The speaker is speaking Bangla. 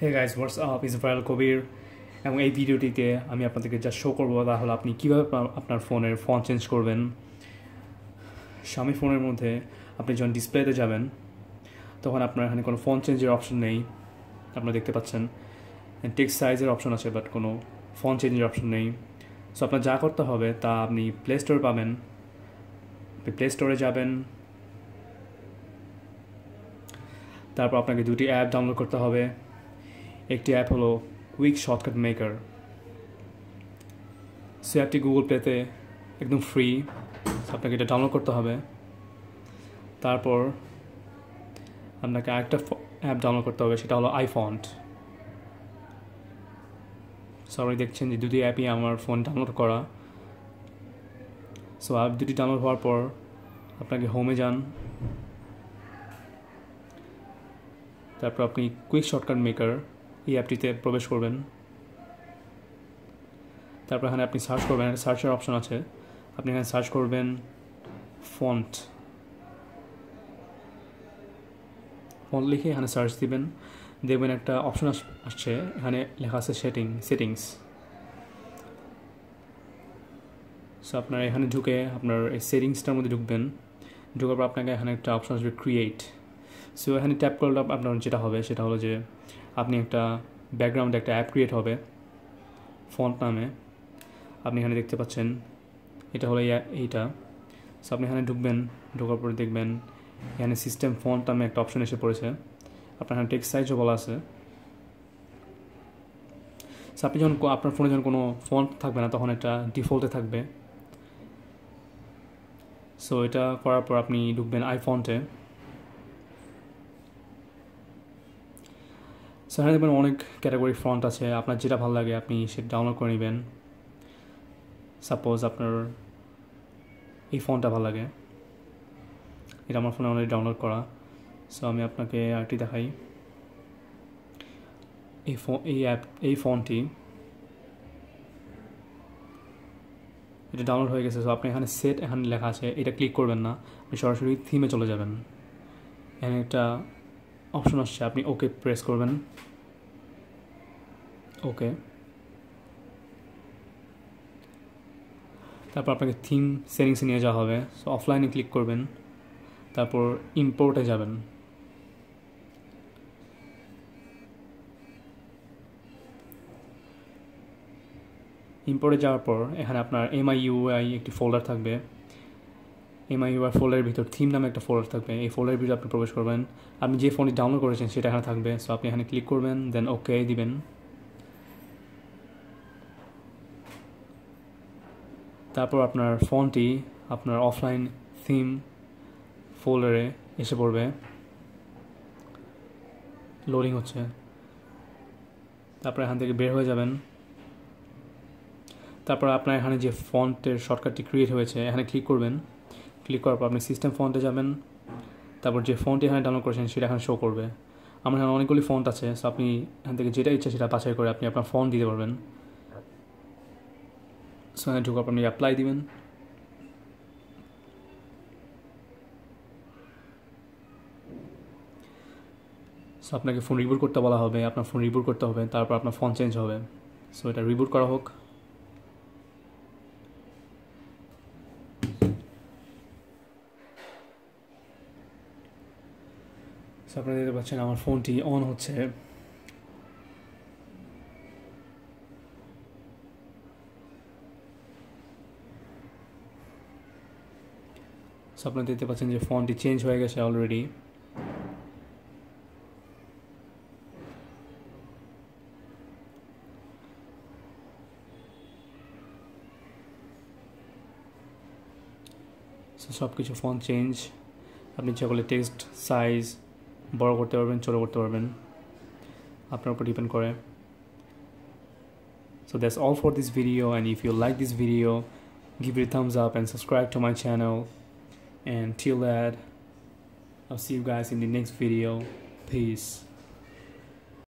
Hey guys, what's up? It's Viral Kobir এবং এই ভিডিওটিতে আমি আপনাদেরকে যা শো করবো তা হলো আপনি কীভাবে আপনার ফোনের ফন্ট চেঞ্জ করবেন। Xiaomi ফোনের মধ্যে আপনি যখন ডিসপ্লেতে যাবেন তখন আপনার এখানে কোনো ফন্ট চেঞ্জের অপশন নেই, আপনারা দেখতে পাচ্ছেন। টেক্সট সাইজের অপশন আছে বাট কোনো ফন্ট চেঞ্জের অপশন নেই। সো আপনার যা করতে হবে তা আপনি প্লে স্টোরে পাবেন। আপনি প্লে স্টোরে যাবেন, তারপর আপনাকে দুটি অ্যাপ ডাউনলোড করতে হবে। একটি অ্যাপ হলো কুইক শর্টকাট মেকার। সো অ্যাপটি গুগল প্লেতে একদম ফ্রি, আপনাকে এটা ডাউনলোড করতে হবে। তারপর আপনাকে আরেকটা অ্যাপ ডাউনলোড করতে হবে, সেটা হলো iFont। সবাই দেখছেন যে দুটি অ্যাপই আমার ফোন ডাউনলোড করা। সো অ্যাপ দুটি ডাউনলোড হওয়ার পর আপনাকে হোমে যান, তারপর আপনি কুইক শর্টকাট মেকার এই অ্যাপটিতে প্রবেশ করবেন। তারপর এখানে আপনি সার্চ করবেন, সার্চের অপশন আছে, আপনি এখানে সার্চ করবেন ফন্ট লিখে এখানে সার্চ দিবেন। দেখবেন একটা অপশন আসছে, এখানে লেখা আছে সেটিংস। সো আপনার এখানে ঢুকে আপনার এই সেটিংসটার মধ্যে ঢুকবেন। ঢুকার পর আপনাকে এখানে একটা অপশন আসবে ক্রিয়েট। সো এখানে ট্যাপ করলে আপনার যেটা হবে সেটা হলো যে আপনি একটা ব্যাকগ্রাউন্ডে একটা অ্যাপ ক্রিয়েট হবে ফন্ট নামে। আপনি এখানে দেখতে পাচ্ছেন এটা হলো এইটা। সো আপনি এখানে ঢুকবেন, ঢোকার পরে দেখবেন এখানে সিস্টেম ফন্ট নামে একটা অপশন এসে পড়েছে। আপনার এখানে টেক্সট সাইজও বলা আছে। সো আপনি যখন আপনার ফোনে যখন কোনো ফন্ট থাকবে না তখন এটা ডিফল্টে থাকবে। সো এটা করার পর আপনি ঢুকবেন iFont-এ। সো এখানে দেখবেন অনেক ক্যাটাগরি ফন্ট আছে, আপনার যেটা ভালো লাগে আপনি সেটা ডাউনলোড করে নেবেন। সাপোজ আপনার এই ফন্টটা ভালো লাগে, এটা আমার ফোনে অলরেডি ডাউনলোড করা। সো আমি আপনাকে আরেকটি দেখাই। এই ফন্টটি এটা ডাউনলোড হয়ে গেছে। সো আপনি এখানে এখানে লেখা আছে, এটা ক্লিক করবেন না, আপনি সরাসরি থিমে চলে যাবেন। এখানে একটা অপশন আসছে, আপনি ওকে প্রেস করবেন। ওকে, তারপর আপনাকে থিম সেটিংসে নিয়ে যাওয়া হবে। সো অফলাইনে ক্লিক করবেন, তারপর ইম্পোর্টে যাবেন। ইম্পোর্টে যাওয়ার পর এখানে আপনার MIUI একটি ফোল্ডার থাকবে। MIUI ফোল্ডারের ভিতর থিম নামে একটা ফোল্ডার থাকবে। এই ফোল্ডারের ভিতরে আপনি প্রবেশ করবেন, আপনি যে ফোনটি ডাউনলোড করেছেন সেটা এখানে থাকবে। সো আপনি এখানে ক্লিক করবেন, দেন ওকে দিবেন। তারপর আপনার ফোনটি আপনার অফলাইন থিম ফোল্ডারে এসে পড়বে। লোডিং হচ্ছে, তারপর এখান থেকে বের হয়ে যাবেন। তারপর আপনার এখানে যে ফন্টের শর্টকাটটি ক্রিয়েট হয়েছে এখানে ক্লিক করবেন। ক্লিক করার পর আপনি সিস্টেম ফন্টে যাবেন, তারপর যে ফন্ট এখানে ডাউনলোড করেছেন সেটা এখানে শো করবে। আমার এখানে অনেকগুলি ফন্ট আছে, সো আপনি এখান থেকে যেটা ইচ্ছা সেটা বাছাই করে আপনি আপনার ফন্ট দিতে পারবেন। সো এখানে ঢুকার পর আপনি অ্যাপ্লাই দিবেন। সো আপনাকে ফোন রিবুট করতে বলা হবে, আপনার ফোন রিবুট করতে হবে, তারপর আপনার ফোন চেঞ্জ হবে। সো এটা রিবুট করা হোক। সো আপনারা দেখতে পাচ্ছেন আমার ফোনটি অন হচ্ছে। সো আপনারা দেখতে পাচ্ছেন যে ফোনটি চেঞ্জ হয়ে গেছে অলরেডি। সো সব কিছু ফোন চেঞ্জ। আপনি ইচ্ছা করলে টেক্সট সাইজ বড় করতে পারবেন, ছোটো করতে পারবেন, আপনার উপর ডিপেন্ড করে। So that's all for this video, and if you like this video, give it a thumbs up and subscribe to my channel. And till that, I'll see you guys in the next video. Peace.